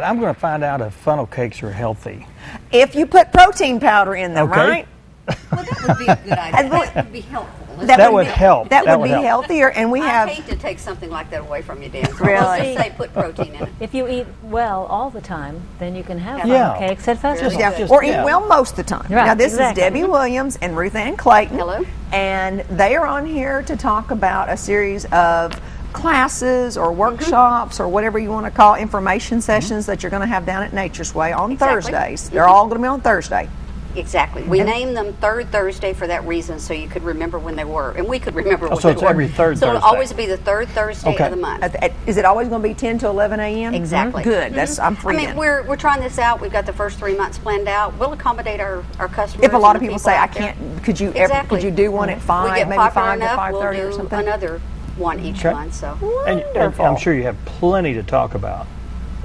right, I'm going to find out if funnel cakes are healthy. If you put protein powder in them, Okay. right? Well, that would be a good idea. That would be helpful. That would help. That would be help. healthier, and we I have. hate to take something like that away from you, Dan. So Really? let's just say put protein in it. If you eat well all the time, then you can have Yeah. funnel cakes at festivals. Yeah, Just- or eat yeah. well most of the time. Right, Now, this exactly. is Debbie Williams and Ruth Ann Clayton. Hello. And they are on here to talk about a series of classes or workshops or whatever you want to call information sessions that you're going to have down at Nature's Way on Exactly. Thursdays. They're all going to be on Thursday. Exactly. We named them Third Thursday for that reason, so you could remember when they were, and we could remember when so they it's were. every third So Thursday. it'll always be the third Thursday Okay. of the month. Is it always going to be 10 to 11 a.m.? Exactly. Good. That's I'm free I mean, then. we're trying this out. We've got the first 3 months planned out. We'll accommodate our customers. If a lot of and the people say I out there. can't, could you Exactly. could you do one at we 5, get maybe popular 5 to enough, 5:30 we'll or do something? another one each Okay. month. So And I'm sure you have plenty to talk about.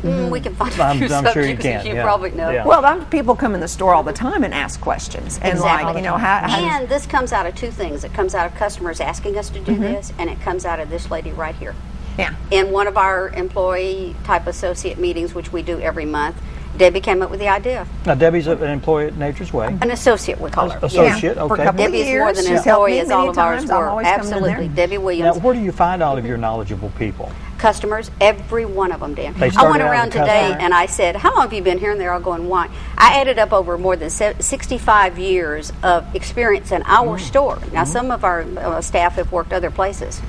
we can find a I'm few sure you subjects, can, as you yeah. probably know. Yeah. Well, people come in the store all the time and ask questions, and Exactly. like how And this comes out of two things. It comes out of customers asking us to do this, and it comes out of this lady right here. yeah. In one of our employee type associate meetings, which we do every month, Debbie came up with the idea. Now, Debbie's an employee at Nature's Way. An associate, we call her. Associate, For a okay. couple of Debbie is more years. than an She's helped employee me as many all of ours times. I'm were. always coming in Absolutely. there. Debbie Now, Williams. where do you find all of your knowledgeable people? Customers, every one of them, Dan. They I started went out as around a today customer? and I said, how long have you been here? And they're all going, why? I added up over more than 65 years of experience in our store. Now, some of our staff have worked other places.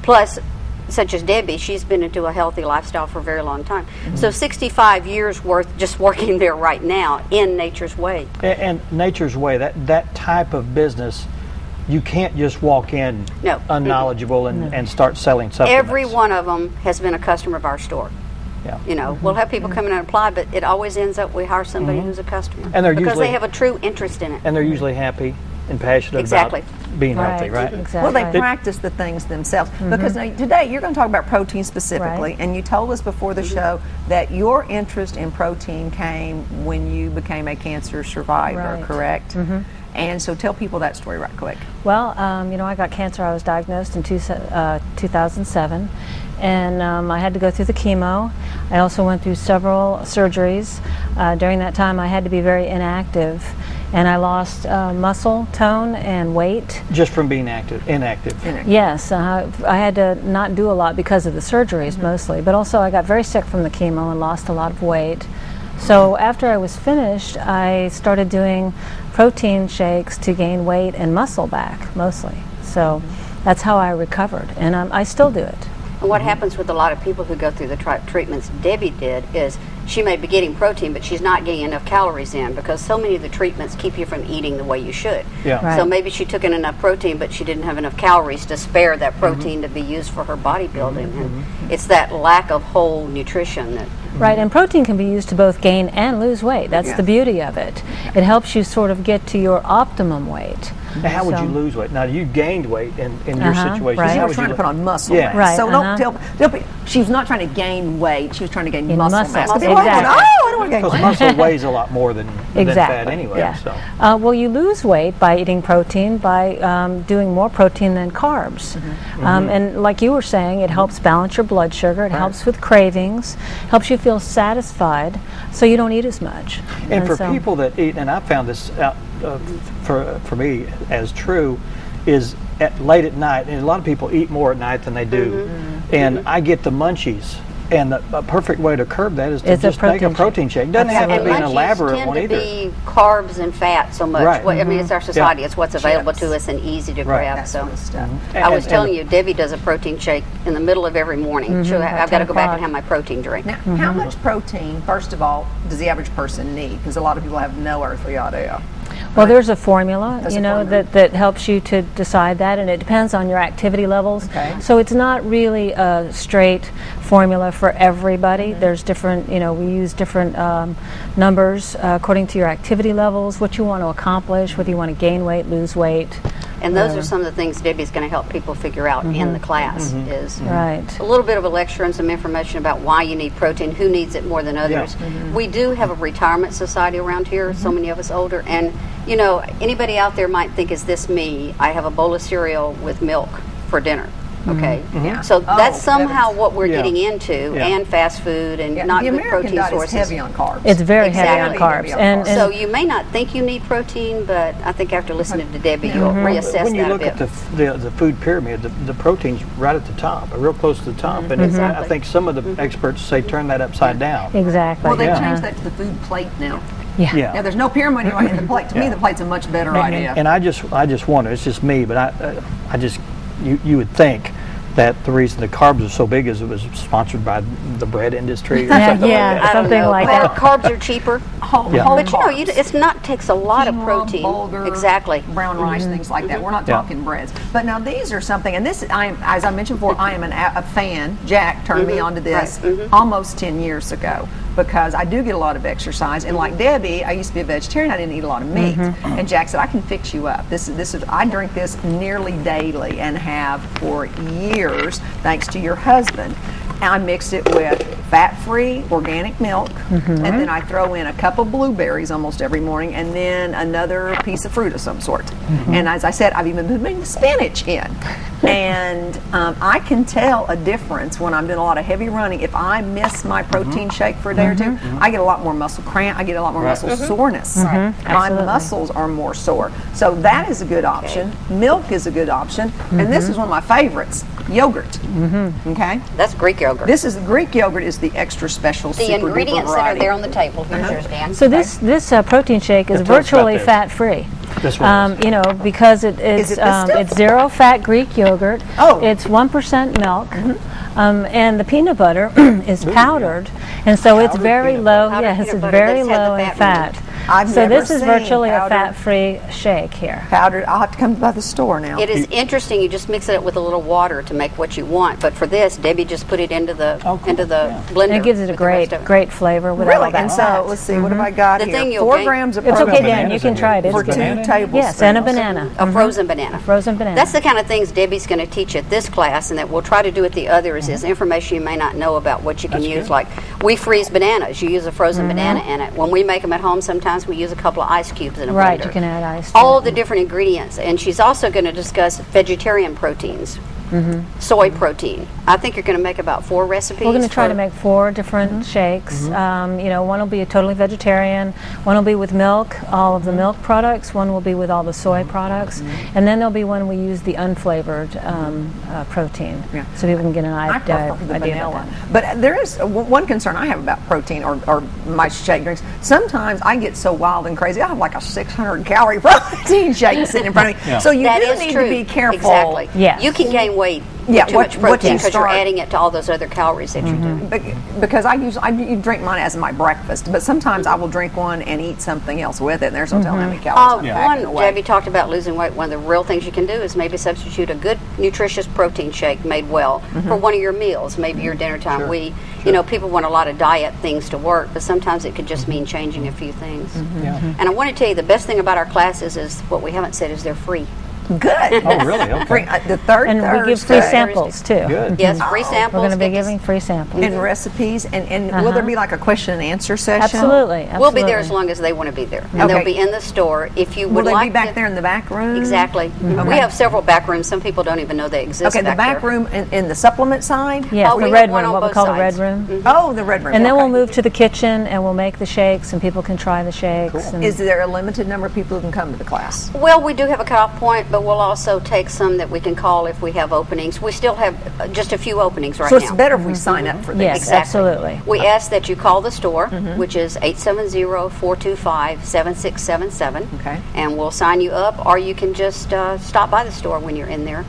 Plus, such as Debbie, she's been into a healthy lifestyle for a very long time. So 65 years worth just working there right now in Nature's Way. And Nature's Way, that type of business, you can't just walk in No. unknowledgeable and start selling supplements. Every one of them has been a customer of our store. Yeah. You know, we'll have people come in and apply, but it always ends up we hire somebody who's a customer. And they're because usually- they have a true interest in it. And they're usually happy and passionate Exactly. about being healthy, right? Exactly. Well, they practice the things themselves. Because now, today you're going to talk about protein specifically, Right. and you told us before the show that your interest in protein came when you became a cancer survivor, Right. correct? And so tell people that story right quick. Well, I got cancer. I was diagnosed in 2007, and I had to go through the chemo. I also went through several surgeries. During that time, I had to be very inactive, and I lost muscle tone and weight. Just from being inactive. Yes, I had to not do a lot because of the surgeries mostly, but also I got very sick from the chemo and lost a lot of weight. So after I was finished, I started doing protein shakes to gain weight and muscle back, mostly. So that's how I recovered, and I still do it. And what happens with a lot of people who go through the treatments Debbie did is she may be getting protein, but she's not getting enough calories in because so many of the treatments keep you from eating the way you should. Yeah. Right. So maybe she took in enough protein, but she didn't have enough calories to spare that protein to be used for her bodybuilding. And it's that lack of whole nutrition that Right, and protein can be used to both gain and lose weight. That's the beauty of it. It helps you sort of get to your optimum weight. Now, how would So- you lose weight? Now, you gained weight in your situation. right. She How was would trying to you put on muscle Yeah. mass. Right, So don't tell she was not trying to gain weight. She was trying to gain Gain muscle muscle. mass. Muscle, People are going, exactly. oh, I don't want to gain Because weight. muscle weighs a lot more than Exactly. fat anyway. Yeah. So. Well, you lose weight by eating protein, by doing more protein than carbs. And like you were saying, it helps balance your blood sugar. It helps with cravings. Helps you feel satisfied, so you don't eat as much. And for so- people that eat, and I found this out for me as true, is late at night, and a lot of people eat more at night than they do, and I get the munchies. And a perfect way to curb that is to It's a just make a protein protein shake. Doesn't have to and be an munchies elaborate tend one to either. be carbs and fat so much. Right. I mean, it's our society. It's what's available Chips. to us and easy to Right. grab. That So sort of stuff. I was And- telling you, Debbie does a protein shake in the middle of every morning. I've got to 10 go back and o'clock. have my protein drink. Now, how much protein, first of all, does the average person need? Because a lot of people have no earthly idea. Well, there's a formula, There's you a know, formula. that helps you to decide that, and it depends on your activity levels. Okay. So it's not really a straight formula for everybody. There's different, we use different numbers according to your activity levels, what you want to accomplish, whether you want to gain weight, lose weight. And those are some of the things Debbie's going to help people figure out in the class is Right. a little bit of a lecture and some information about why you need protein, who needs it more than others. We do have a retirement society around here, so many of us older, and anybody out there might think, is this me? I have a bowl of cereal with milk for dinner. Okay, Yeah. so that's somehow heavens. what we're Yeah. getting into, Yeah. and fast food and not the good American protein diet sources. is heavy on carbs. It's very heavy on Exactly. carbs. Heavy on And, carbs. and So you may not think you need protein, but I think after listening to Debbie, you'll reassess When you that a look bit. at the food pyramid, the protein's right at the top, real close to the top, and I Exactly. think some of the experts say turn that upside down. exactly. Well, they've Yeah. changed that to the food plate now. Yeah. Yeah. Now, there's no pyramid anyway in the plate. To me, Yeah. the plate's a much better idea. And I just wonder, it's just me, but I just, you would think that the reason the carbs are so big is it was sponsored by the bread industry or Yeah, something yeah. like that. I don't something know. like Well, that. Carbs are cheaper, Whole, Yeah. whole but you know, carbs. it's not takes a lot of Quinoa, protein. bulgur, Exactly. brown rice, things like that. We're not Yeah. talking breads. But now these are something, and this, as I mentioned before, I am a fan. Jack turned me onto this almost 10 years ago because I do get a lot of exercise. And like Debbie, I used to be a vegetarian. I didn't eat a lot of meat. And Jack said, I can fix you up. This is. I drink this nearly daily and have for years, thanks to your husband. And I mix it with fat-free organic milk, and then I throw in a cup of blueberries almost every morning, and then another piece of fruit of some sort. And as I said, I've even been putting spinach in. And I can tell a difference when I'm doing a lot of heavy running. If I miss my protein shake for a day or two, I get a lot more muscle cramp. I get a lot more muscle soreness. My Absolutely. muscles are more sore. So that is a good option. Milk is a good option. And this is one of my favorites, yogurt. Okay? That's Greek yogurt. This is Greek yogurt is the extra special The super ingredients duper that are variety. there on the table. Here's yours, Dan. So this protein shake is Yeah, tell us about virtually this. fat-free. This one is. You know, because Is it this stuff? it's zero fat Greek yogurt. Oh. It's 1% milk, and the peanut butter is powdered, and so it's Powdered very peanut low. butter. Yes, Powdered it's peanut butter very that's had the low in fat fat. removed. I've So never this is seen virtually a powdered- fat-free shake here. powdered. I'll have to come by the store now. It is interesting. You just mix it up with a little water to make what you want. But for this, Debbie just put it into the Oh, cool. Yeah. blender. And it gives it a with the rest of it. great flavor without all Really? that And so fat. let's see, what have I got The here? thing you'll 4 gain- grams of It's protein. okay, Dan. bananas You can in try it. here. It's For good. 2 banana? tablespoons. Yes, and a banana. A frozen banana. Frozen banana. That's the kind of things Debbie's going to teach at this class, and that we'll try to do at the others. Is information you may not know about what you can That's use. good. Like we freeze bananas. You use a frozen banana in it. When we make them at home, sometimes we use a couple of ice cubes in a Right, blender. you can add ice to All it. the different ingredients, and she's also going to discuss vegetarian proteins, soy protein. I think you're going to make about 4 recipes. We're going to try for- to make 4 different shakes. You know, one will be totally vegetarian, one will be with milk, all of the milk products, one will be with all the soy products, and then there'll be one we use the unflavored protein, Yeah. so people can get an I idea prefer the about vanilla. that. But there is one concern I have about protein or my shake drinks. Sometimes I get so wild and crazy. I have like a 600 calorie protein shake sitting in front of me. Yeah. So you That do is need true. to be careful. Exactly. Yes. You can gain weight Yeah, with too what- much what protein you because you're start- adding it to all those other calories that you're doing. Because I you drink mine as my breakfast, but sometimes I will drink one and eat something else with it, and there's no telling how many calories I'm packing away. Debbie talked about losing weight. One of the real things you can do is maybe substitute a good, nutritious protein shake made well for one of your meals, maybe your dinner time. Sure. You know, people want a lot of diet things to work, but sometimes it could just mean changing a few things. Yeah. And I want to tell you, the best thing about our classes is what we haven't said is they're free. Good. Oh, really? Okay. Free, the third And we give free Thursday. samples too. Good. Yes, free Oh. samples. We're going to be get to giving free samples. And recipes, and will there be like a question and answer session? Absolutely, We'll be there absolutely. as long as they want to be there. And Okay. they'll be in the store. If you Will would they like be back to, there in the back room? Exactly. We have several back rooms. Some people don't even know they exist. Okay, the back there. room in the supplement side? Yes, Oh, we the have red one room, on what we both call the red sides. room. Oh, the red room. And then okay. we'll move to the kitchen and we'll make the shakes and people can try the shakes. And Is there a limited number of people who can come to the class? Well, we do have a cutoff point, but we'll also take some that we can call if we have openings. We still have just a few openings right So now. it's better if we sign up for these. Yes, Exactly. absolutely. We ask that you call the store, which is 870-425-7677. Okay. And we'll sign you up, or you can just stop by the store when you're in there.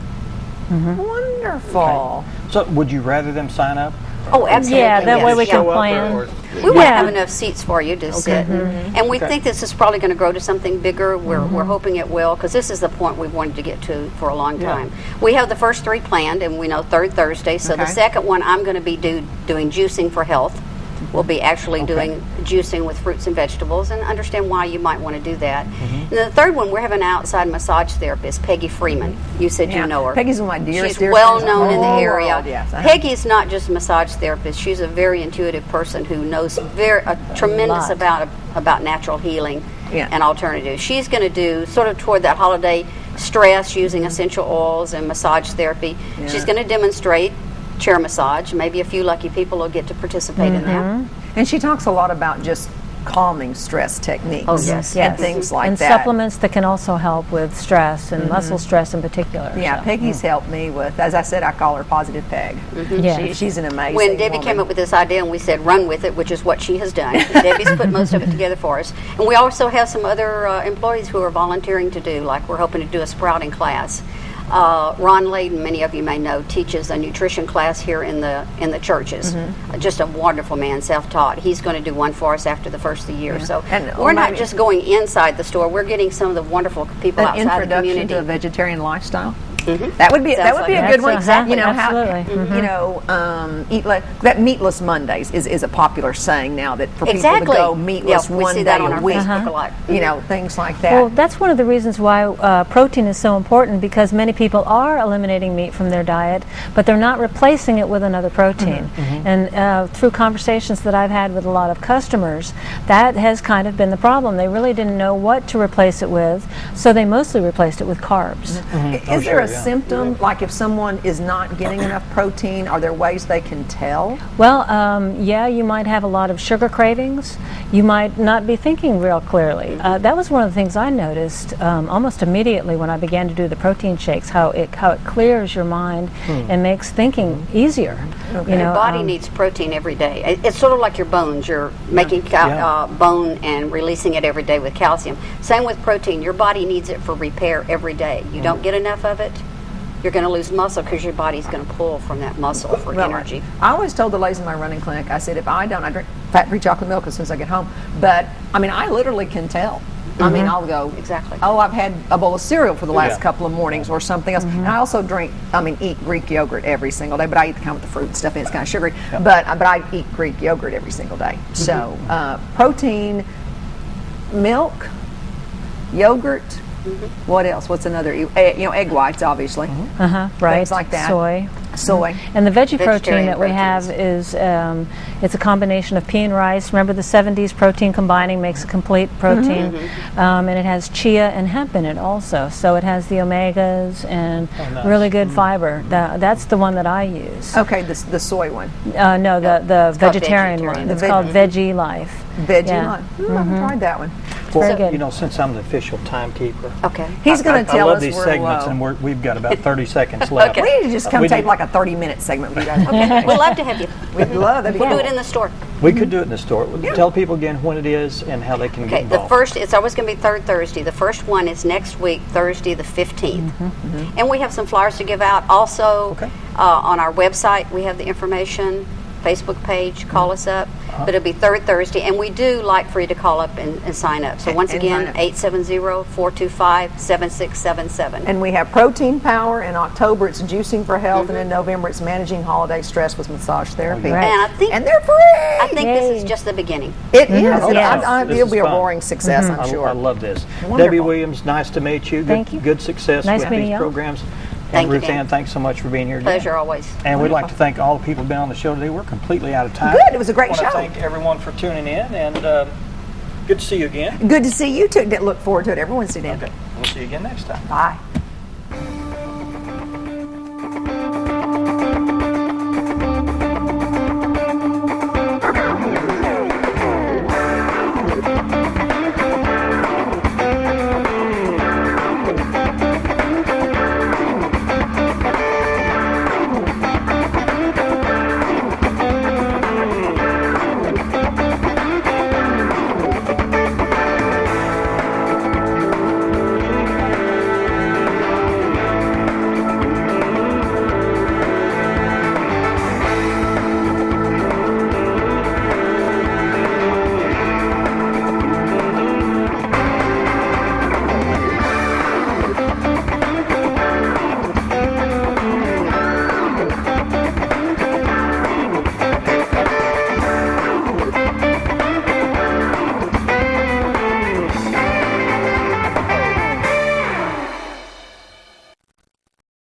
Wonderful. So would you rather them sign up? Oh, absolutely. Yeah, that way yes. we Yeah. can Show up plan. We won't Yeah. have enough seats for you to sit. And we Okay. think this is probably going to grow to something bigger. We're hoping it will, because this is the point we've wanted to get to for a long Yeah. time. We have the first 3 planned, and we know third Thursday. So the Okay. second one, I'm going to be doing juicing for health. We'll be actually doing juicing with fruits and vegetables, and understand why you might want to do that. And the third one, we're having an outside massage therapist, Peggy Freeman. You said Yeah. you know her. Peggy's one of my dearest, She's dearest well friends in known in the whole area. world, yes. Peggy's not just a massage therapist. She's a very intuitive person who knows a tremendous lot. about natural healing. an alternative. She's going to do sort of toward that holiday stress using essential oils and massage therapy. Yeah. She's going to demonstrate chair massage. Maybe a few lucky people will get to participate in that. And she talks a lot about just calming stress techniques. Oh, yes. And things like and that. supplements that can also help with stress and muscle stress in particular. Yeah, so. Peggy's helped me with, as I said, I call her Positive Peg. Yes. She's an amazing When Debbie woman. came up with this idea and we said run with it, which is what she has done. Debbie's put most of it together for us. And we also have some other employees who are volunteering to do, like we're hoping to do a sprouting class. Ron Layden, many of you may know, teaches a nutrition class here in the churches. Just a wonderful man, self-taught. He's going to do one for us after the first of the year. So And we're not maybe- just going inside the store. We're getting some of the wonderful people An outside the introduction community. to a vegetarian lifestyle. That would be Sounds a like good one. Exactly. You know Absolutely. you know, that meatless Mondays is a popular saying now, that for people to Exactly. go meatless Yeah, we one see day that on a our week. Facebook a lot. You know, things like that. Well, that's one of the reasons why protein is so important, because many people are eliminating meat from their diet, but they're not replacing it with another protein. And through conversations that I've had with a lot of customers, that has kind of been the problem. They really didn't know what to replace it with, so they mostly replaced it with carbs. Is there a yeah. symptom, like if someone is not getting enough protein, are there ways they can tell? Well, yeah, you might have a lot of sugar cravings. You might not be thinking real clearly. That was one of the things I noticed almost immediately when I began to do the protein shakes, how it clears your mind and makes thinking easier. You know, Your body needs protein every day. It's sort of like your bones. You're making bone and releasing it every day with calcium. Same with protein. Your body needs it for repair every day. You don't get enough of it, you're going to lose muscle because your body's going to pull from that muscle for energy. I always told the ladies in my running clinic, I said, if I don't, I drink fat-free chocolate milk as soon as I get home. But, I mean, I literally can tell. I mean, I'll go, Exactly. oh, I've had a bowl of cereal for the last Yeah. couple of mornings or something else. And I also eat Greek yogurt every single day, but I eat the kind with the fruit and stuff in it. It's kind of sugary. But I eat Greek yogurt every single day. So, protein, milk, yogurt, what else? What's another? Egg whites, obviously. right, Things like that. soy. And the veggie protein that we have is it's a combination of pea and rice. Remember, the 70s protein combining makes a complete protein, and it has chia and hemp in it also. So it has the omegas and nice. really good fiber. That's the one that I use. Okay, the soy one. No, the called vegetarian Vegetarian. one. The It's called Veggie Life. Veggie Yeah. line. I haven't tried that one. Very Well, good. you know, since I'm the official timekeeper, Okay. He's going to I tell love us these we're segments, low. and we've got about 30 seconds left. Okay. We need to just come We tape need- like a 30-minute segment with you guys. We'd love to have you. We'd love that. We'll do it in the store. We could do it in the store. Tell people again when it is and how they can get Okay, the involved. first, it's always going to be third Thursday. The first one is next week, Thursday the 15th. And we have some flyers to give out. Also, Okay. on our website, we have the information, Facebook page, call us up. But it'll be third Thursday, and we do like for you to call up and sign up. So once And again, sign up. 870-425-7677. And we have Protein Power. In October, it's Juicing for Health. And in November, it's Managing Holiday Stress with Massage Therapy. Right. And I think And they're free. I think this Yay. is just the beginning. It is. Oh, Yes. this It'll is be a fun. roaring success, I'm sure. I love this. Wonderful. Debbie Williams, nice to meet you. Good, Thank you. Good success Nice with meeting these y'all. programs. Thank And you, Ruth Dan. Ann, thanks so much for being here today. Pleasure always. And we'd like to thank all the people who've been on the show today. We're completely out of time. Good. It was a great I want show. to thank everyone for tuning in, and good to see you again. Good to see you too. Look forward to it every Wednesday, Dan. Okay, we'll see you again next time. Bye.